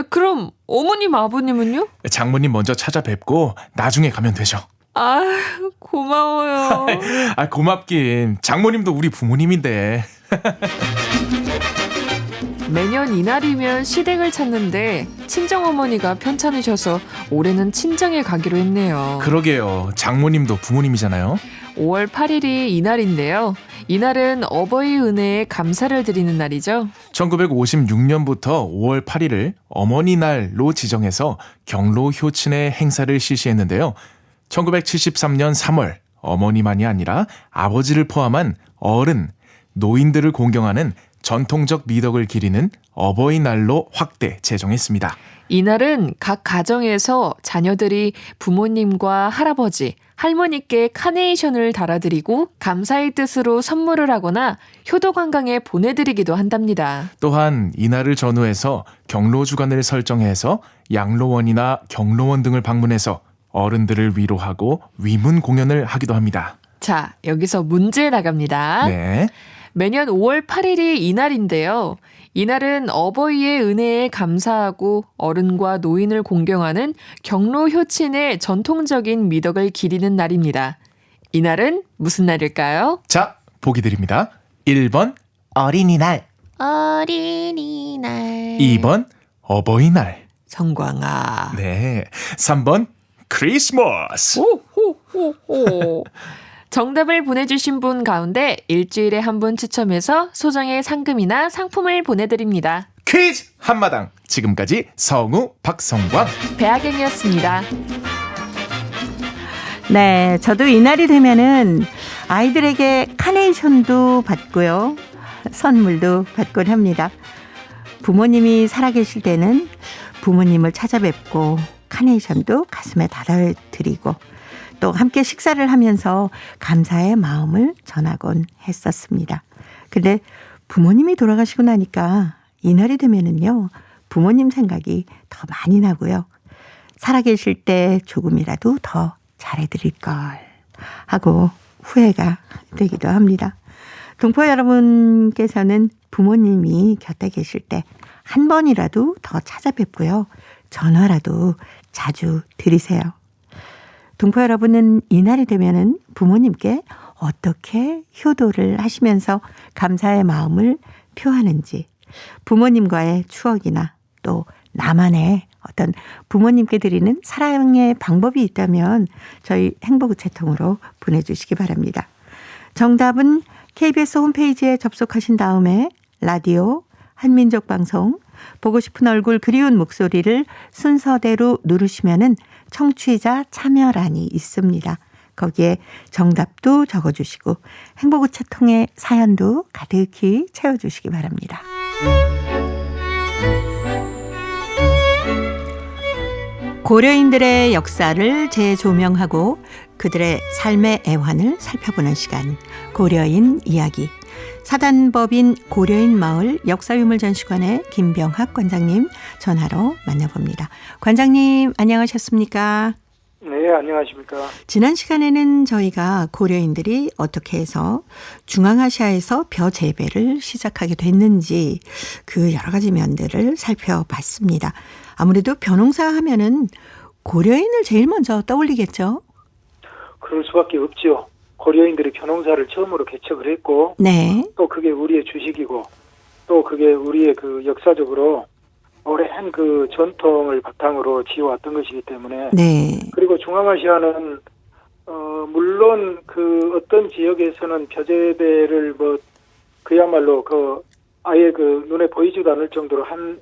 그럼 어머님 아버님은요? 장모님 먼저 찾아뵙고 나중에 가면 되죠. 고마워요. 고맙긴. 장모님도 우리 부모님인데. 매년 이날이면 시댁을 찾는데 친정어머니가 편찮으셔서 올해는 친정에 가기로 했네요. 그러게요. 장모님도 부모님이잖아요. 5월 8일이 이날인데요. 이날은 어버이 은혜에 감사를 드리는 날이죠. 1956년부터 5월 8일을 어머니날로 지정해서 경로 효친의 행사를 실시했는데요. 1973년 3월 어머니만이 아니라 아버지를 포함한 어른, 노인들을 공경하는 전통적 미덕을 기리는 어버이날로 확대 제정했습니다. 이날은 각 가정에서 자녀들이 부모님과 할아버지, 할머니께 카네이션을 달아드리고 감사의 뜻으로 선물을 하거나 효도관광에 보내드리기도 한답니다. 또한 이날을 전후해서 경로주간을 설정해서 양로원이나 경로원 등을 방문해서 어른들을 위로하고 위문 공연을 하기도 합니다. 자, 여기서 문제 나갑니다. 네. 매년 5월 8일이 이날인데요. 이날은 어버이의 은혜에 감사하고 어른과 노인을 공경하는 경로 효친의 전통적인 미덕을 기리는 날입니다. 이날은 무슨 날일까요? 자, 보기 드립니다. 1번 어린이날, 2번 어버이날, 성광아. 네, 3번 크리스마스, 오호호호. 정답을 보내주신 분 가운데 일주일에 한 분 추첨해서 소정의 상금이나 상품을 보내드립니다. 퀴즈 한마당 지금까지 성우 박성광 배아경이었습니다. 네, 저도 이날이 되면은 아이들에게 카네이션도 받고요. 선물도 받곤 합니다. 부모님이 살아계실 때는 부모님을 찾아뵙고 카네이션도 가슴에 달아드리고 또 함께 식사를 하면서 감사의 마음을 전하곤 했었습니다. 근데 부모님이 돌아가시고 나니까 이날이 되면은요, 부모님 생각이 더 많이 나고요. 살아계실 때 조금이라도 더 잘해드릴 걸 하고 후회가 되기도 합니다. 동포 여러분께서는 부모님이 곁에 계실 때 한 번이라도 더 찾아뵙고요. 전화라도 자주 드리세요. 동포 여러분은 이날이 되면은 부모님께 어떻게 효도를 하시면서 감사의 마음을 표하는지, 부모님과의 추억이나 또 나만의 어떤 부모님께 드리는 사랑의 방법이 있다면 저희 행복우체통으로 보내주시기 바랍니다. 정답은 KBS 홈페이지에 접속하신 다음에 라디오 한민족 방송 보고 싶은 얼굴 그리운 목소리를 순서대로 누르시면은 청취자 참여란이 있습니다. 거기에 정답도 적어주시고 행복우체통의 사연도 가득히 채워주시기 바랍니다. 고려인들의 역사를 재조명하고 그들의 삶의 애환을 살펴보는 시간, 고려인 이야기. 사단법인 고려인 마을 역사유물전시관의 김병학 관장님 전화로 만나봅니다. 관장님 안녕하셨습니까? 네, 안녕하십니까. 지난 시간에는 저희가 고려인들이 어떻게 해서 중앙아시아에서 벼 재배를 시작하게 됐는지 그 여러 가지 면들을 살펴봤습니다. 아무래도 벼농사 하면은 고려인을 제일 먼저 떠올리겠죠? 그럴 수밖에 없죠. 고려인들이 벼농사를 처음으로 개척을 했고, 네. 또 그게 우리의 주식이고, 또 그게 우리의 그 역사적으로 오랜 그 전통을 바탕으로 지어왔던 것이기 때문에, 네. 그리고 중앙아시아는 물론 그 어떤 지역에서는 벼재배를 뭐 그야말로 그 아예 그 눈에 보이지도 않을 정도로 한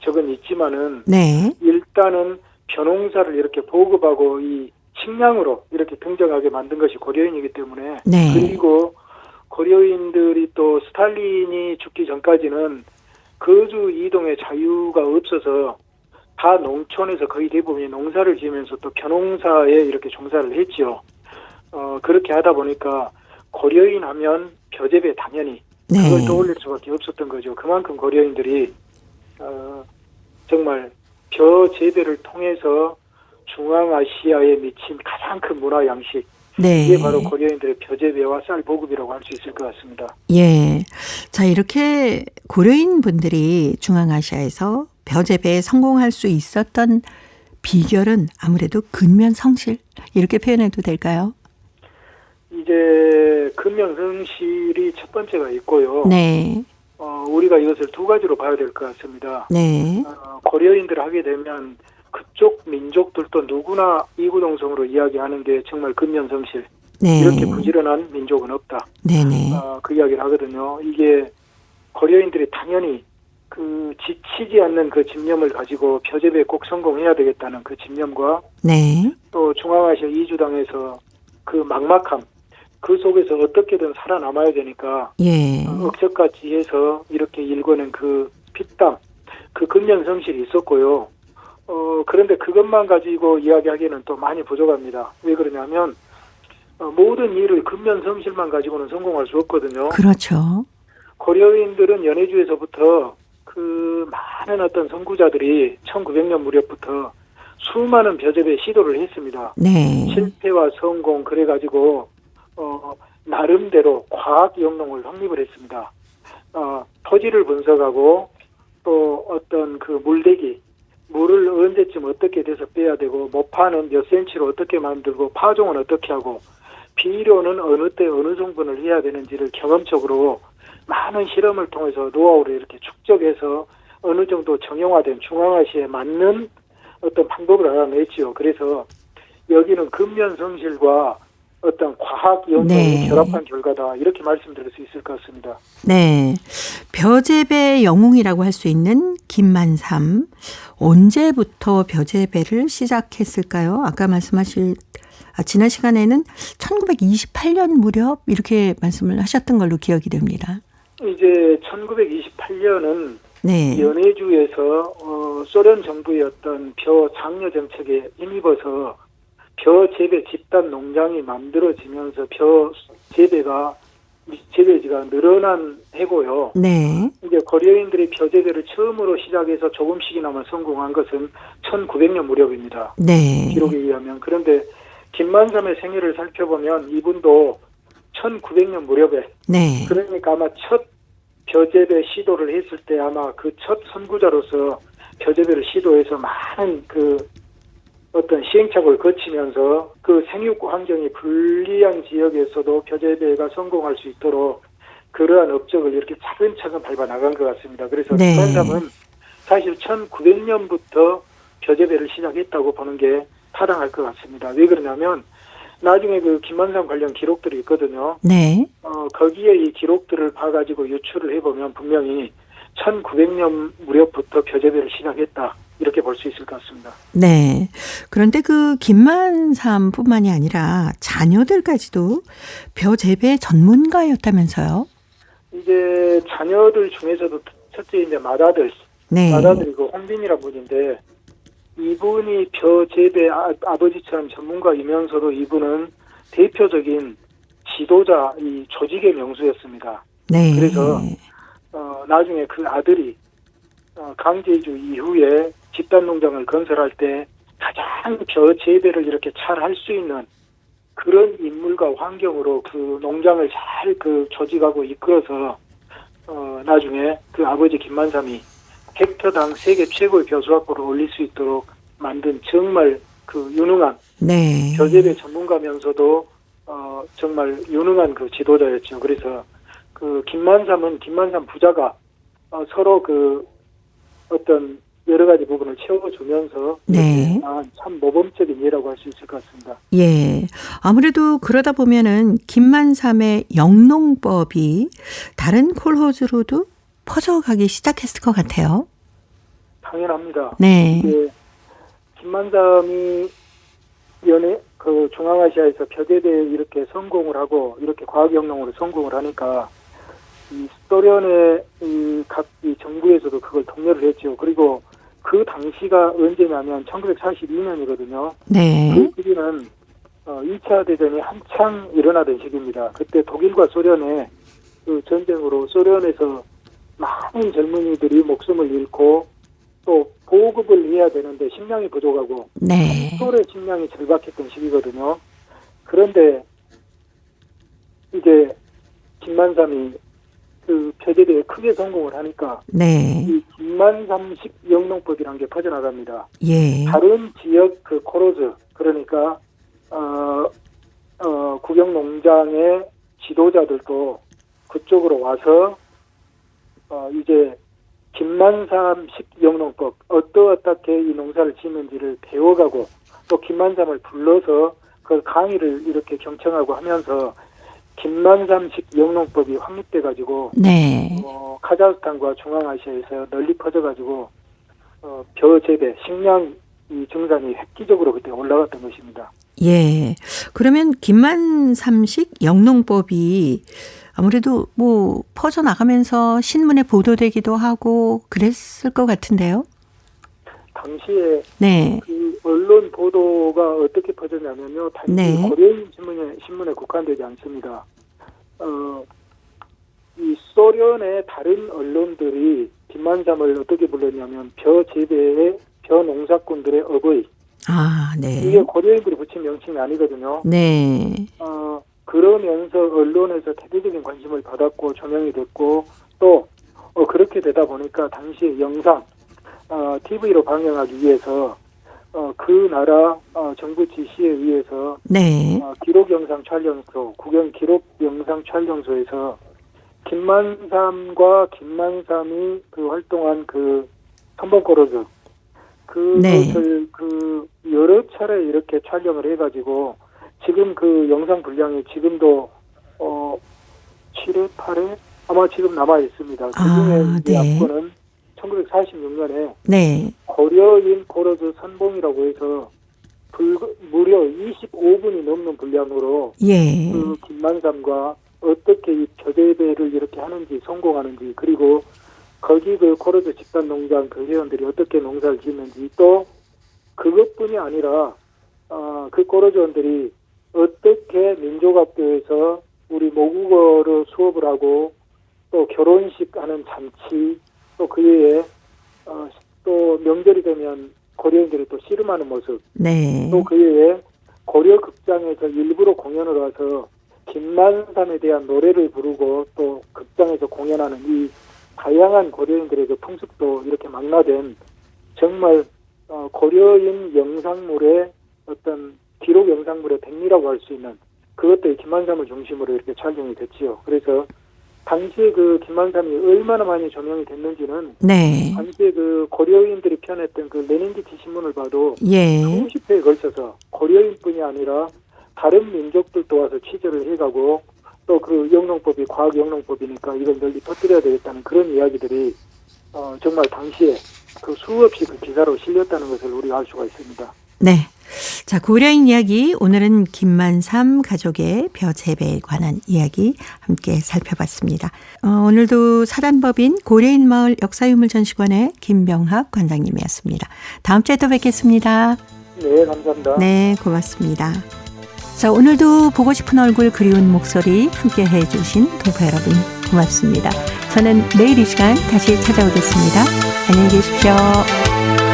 적은 있지만은, 네. 일단은 벼농사를 이렇게 보급하고 이 식량으로 이렇게 등장하게 만든 것이 고려인이기 때문에, 네. 그리고 고려인들이 또 스탈린이 죽기 전까지는 거주 이동의 자유가 없어서 다 농촌에서 거의 대부분이 농사를 지으면서 또 벼농사에 이렇게 종사를 했죠. 그렇게 하다 보니까 고려인 하면 벼재배 당연히 그걸 네. 떠올릴 수밖에 없었던 거죠. 그만큼 고려인들이 정말 벼재배를 통해서 중앙아시아에 미친 가장 큰 문화 양식, 네. 이게 바로 고려인들의 벼재배와 쌀 보급이라고 할 수 있을 것 같습니다. 예. 자, 이렇게 고려인 분들이 중앙아시아에서 벼재배에 성공할 수 있었던 비결은 아무래도 근면 성실, 이렇게 표현해도 될까요? 이제 근면 성실이 첫 번째가 있고요. 네. 우리가 이것을 두 가지로 봐야 될 것 같습니다. 네. 고려인들 하게 되면 그쪽 민족들도 누구나 이구동성으로 이야기하는 게 정말 근면성실. 네. 이렇게 부지런한 민족은 없다. 네네. 그 이야기를 하거든요. 이게 고려인들이 당연히 그 지치지 않는 그 집념을 가지고 벼재배에 꼭 성공해야 되겠다는 그 집념과, 네. 또 중앙아시아 이주당에서 그 막막함, 그 속에서 어떻게든 살아남아야 되니까 예. 억척같이 해서 이렇게 일궈낸 그 핏땀, 그 근면성실이 있었고요. 그런데 그것만 가지고 이야기하기에는 또 많이 부족합니다. 왜 그러냐면 모든 일을 근면성실만 가지고는 성공할 수 없거든요. 그렇죠. 고려인들은 연해주에서부터 그 많은 어떤 선구자들이 1900년 무렵부터 수많은 벼재배 시도를 했습니다. 네. 실패와 성공, 그래가지고 나름대로 과학 영농을 확립을 했습니다. 토지를 분석하고 또 어떤 그 물대기, 물을 언제쯤 어떻게 돼서 빼야 되고, 모파는 몇 센치로 어떻게 만들고, 파종은 어떻게 하고, 비료는 어느 때 어느 성분을 해야 되는지를 경험적으로 많은 실험을 통해서 노하우를 이렇게 축적해서 어느 정도 정형화된 중앙아시아에 맞는 어떤 방법을 알아냈지요. 그래서 여기는 근면성실과 어떤 과학 연구를 네. 결합한 결과다 이렇게 말씀드릴 수 있을 것 같습니다. 네. 벼재배 영웅이라고 할 수 있는 김만삼. 언제부터 벼재배를 시작했을까요? 아까 지난 시간에는 1928년 무렵 이렇게 말씀을 하셨던 걸로 기억이 됩니다. 이제 1928년은 네. 연해주에서 소련 정부의 어떤 벼 장려 정책에 힘입어서 벼 재배 집단 농장이 만들어지면서 벼 재배지가 늘어난 해고요. 네. 이제 고려인들이 벼 재배를 처음으로 시작해서 조금씩이나마 성공한 것은 1900년 무렵입니다. 네. 기록에 의하면. 그런데 김만삼의 생애를 살펴보면 이분도 1900년 무렵에 네. 그러니까 아마 첫 벼재배 시도를 했을 때 아마 그 첫 선구자로서 벼재배를 시도해서 많은 그 어떤 시행착오를 거치면서 그 생육 환경이 불리한 지역에서도 벼재배가 성공할 수 있도록 그러한 업적을 이렇게 차근차근 밟아 나간 것 같습니다. 그래서 네. 김만삼은 사실 1900년부터 벼재배를 시작했다고 보는 게 타당할 것 같습니다. 왜 그러냐면 나중에 그 김만삼 관련 기록들이 있거든요. 네. 거기에 이 기록들을 봐가지고 유출을 해보면 분명히 1900년 무렵부터 벼재배를 시작했다. 이렇게 볼 수 있을 것 같습니다. 네. 그런데 그 김만삼뿐만이 아니라 자녀들까지도 벼재배 전문가였다면서요? 이제 자녀들 중에서도 첫째 이제 맏아들, 네. 맏아들이고 홍빈이라는 분인데 이분이 벼재배 아버지처럼 전문가이면서도 이분은 대표적인 지도자, 이 조직의 명수였습니다. 네. 그래서 나중에 그 아들이 강제이주 이후에 집단 농장을 건설할 때 가장 벼재배를 이렇게 잘 할 수 있는 그런 인물과 환경으로 그 농장을 잘 그 조직하고 이끌어서 나중에 그 아버지 김만삼이 헥터당 세계 최고의 벼수확고를 올릴 수 있도록 만든 정말 그 유능한 네. 벼재배 전문가면서도 정말 유능한 그 지도자였죠. 그래서 그 김만삼은 김만삼 부자가 서로 그 어떤 여러 가지 부분을 채워주면서 네. 참 모범적인 예라고 할 수 있을 것 같습니다. 예. 아무래도 그러다 보면은 김만삼의 영농법이 다른 콜호주로도 퍼져가기 시작했을 것 같아요. 당연합니다. 네. 이게 김만삼이 그 중앙아시아에서 벼재배에 이렇게 성공을 하고 이렇게 과학영농으로 성공을 하니까 이 소련의 각 정부에서도 그걸 독려를 했죠. 그리고 그 당시가 언제냐면 1942년이거든요. 네. 그 시기는 2차 대전이 한창 일어나던 시기입니다. 그때 독일과 소련의 그 전쟁으로 소련에서 많은 젊은이들이 목숨을 잃고 또 보급을 해야 되는데 식량이 부족하고 네. 서울의 식량이 절박했던 시기거든요. 그런데 이제 김만삼이 그 벼재배에 크게 성공을 하니까 네. 이 김만삼식 영농법이라는 게 퍼져나갑니다. 예. 다른 지역 그 코로즈 그러니까 국영 농장의 지도자들도 그쪽으로 와서 이제 김만삼식 영농법 어떻게 이 농사를 짓는지를 배워가고 또 김만삼을 불러서 그 강의를 이렇게 경청하고 하면서 김만삼식 영농법이 확립돼 가지고 네. 카자흐스탄과 중앙아시아에서 널리 퍼져 가지고 벼재배 식량 이 증산이 획기적으로 그때 올라갔던 것입니다. 예. 그러면 김만삼식 영농법이 아무래도 뭐 퍼져나가면서 신문에 보도되기도 하고 그랬을 것 같은데요. 당시에 네. 그 언론 보도가 어떻게 퍼졌냐면요. 단지 네. 고려인 신문에 국한되지 않습니다. 이 소련의 다른 언론들이 김만삼을 어떻게 불렀냐면 벼재배의 벼농사꾼들의 어버이. 아, 네. 이게 고려인들이 붙인 명칭이 아니거든요. 네. 그러면서 언론에서 대대적인 관심을 받았고 조명이 됐고 또 그렇게 되다 보니까 당시에 영상 TV로 방영하기 위해서 그 나라 정부 지시에 의해서 네. 기록 영상 촬영소, 국영 기록 영상 촬영소에서 김만삼과 김만삼이 그 활동한 그 선봉코로즈 그것을 네. 그 여러 차례 이렇게 촬영을 해가지고 지금 그 영상 분량이 지금도 7회, 8회 아마 지금 남아 있습니다. 그중에 이 네. 앞거는 1946년에 네. 고려인 고로즈 선봉이라고 해서 무려 25분이 넘는 분량으로 예. 그 김만삼과 어떻게 이 표대배를 이렇게 하는지 성공하는지 그리고 거기 그 고로즈 집단 농장 그 회원들이 어떻게 농사를 짓는지 또 그것뿐이 아니라 그 고로즈원들이 어떻게 민족학교에서 우리 모국어로 수업을 하고 또 결혼식 하는 잔치 또 그 외에 또 명절이 되면 고려인들이 또 씨름하는 모습 네. 또 그 외에 고려 극장에서 일부러 공연을 와서 김만삼에 대한 노래를 부르고 또 극장에서 공연하는 이 다양한 고려인들의 그 풍습도 이렇게 망라된 정말 고려인 영상물의 어떤 기록 영상물의 백미라고 할 수 있는 그것들이 김만삼을 중심으로 이렇게 촬영이 됐지요. 그래서 당시에 그 김만삼이 얼마나 많이 조명이 됐는지는 네. 당시에 그 고려인들이 펴냈던 그 레닌기치 신문을 봐도 예. 수십 회에 걸쳐서 고려인뿐이 아니라 다른 민족들도 와서 취재를 해가고 또 그 영농법이 과학 영농법이니까 이걸 널리 퍼뜨려야 되겠다는 그런 이야기들이 정말 당시에 그 수없이 그 기사로 실렸다는 것을 우리가 알 수가 있습니다. 네. 자, 고려인 이야기 오늘은 김만삼 가족의 벼 재배에 관한 이야기 함께 살펴봤습니다. 오늘도 사단법인 고려인 마을 역사유물전시관의 김병학 관장님이었습니다. 다음 주에 또 뵙겠습니다. 네, 감사합니다. 네, 고맙습니다. 자, 오늘도 보고 싶은 얼굴 그리운 목소리 함께 해주신 동포 여러분 고맙습니다. 저는 내일 이 시간 다시 찾아오겠습니다. 안녕히 계십시오.